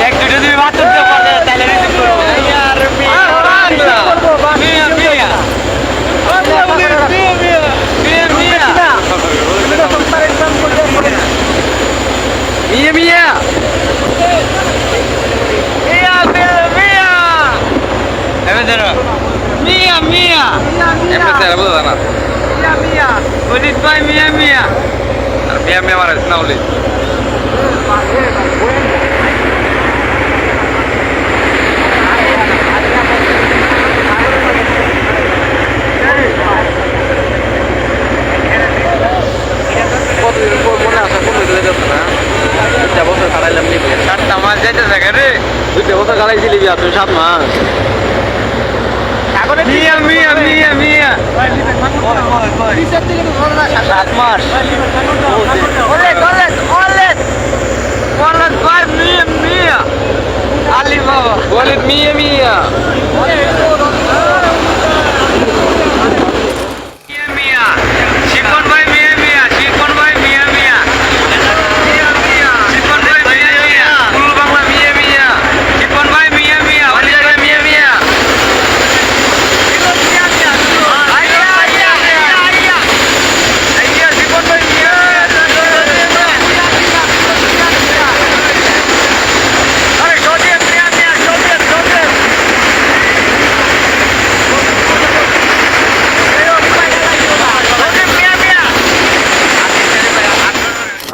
এক দুটো তুমি বাচ্চা দিতে পারবে তাহলে রিসিভ করবো Mia, Mia. Empecé a mudar nada. Mia, Mia. Bonito vai, Mia, Mia. Mia, Mia, mara, não li. Mia, Mia, Mia, Mia. Saat mas. Olet, olet, olet. Olet, vai, Mia, Mia. Ali baba. Olet, Mia, Mia. Mia, Mia. Sipon vai, Mia, Mia. Sipon vai, Mia, Mia. Mia, Mia. Sipon vai, Mia, Mia. Ulu bangla, Mia, Mia. Sipon vai, Mia, Mia. Wali vai, Mia, Mia.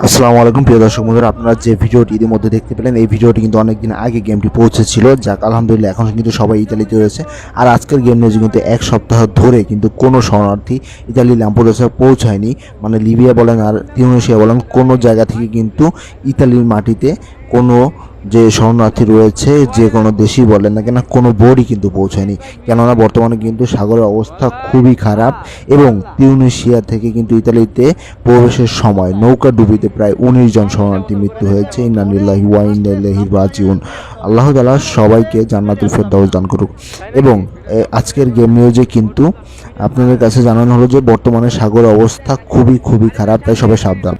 আসসালামু আলাইকুম প্রিয় দর্শক বন্ধুরা, আপনারা যে ভিডিওটি ইতিমধ্যে দেখতে পেলেন এই ভিডিওটি কিন্তু অনেকদিন আগে গেমটি পৌঁছেছিল। যাক আলহামদুলিল্লাহ এখন কিন্তু সবাই ইতালিতে রয়েছে। আর আজকের গেম নিয়ে কিন্তু এক সপ্তাহ ধরে কিন্তু কোনো শরণার্থী ইতালি ল্যাম্পোডোসে পৌঁছায়নি। মানে লিবিয়া বলেন আর তিউনিসিয়া বলেন কোনো জায়গা থেকে কিন্তু ইতালির মাটিতে কোনো যে শরণার্থী রয়েছে যে কোনো দেশই বলেন না কেন কোনো বোটই কিন্তু পৌঁছায়নি। কেননা বর্তমানে কিন্তু সাগরের অবস্থা খুবই খারাপ এবং তিউনিসিয়া থেকে কিন্তু ইতালিতে প্রবেশের সময় নৌকা ডুবিতে প্রায় 19 জন শরণার্থী মৃত্যু হয়েছে। ইন্না লিল্লাহি ওয়া ইন্না ইলাইহি রাজিউন। আল্লাহ তাআলা সবাইকে জান্নাতুল ফেরদাউস দান করুক। এবং আজকের গেম নিউজে কিন্তু আপনাদের কাছে জানানো হলো যে বর্তমানে সাগরের অবস্থা খুবই খারাপ, তাই সবাই সাবধান।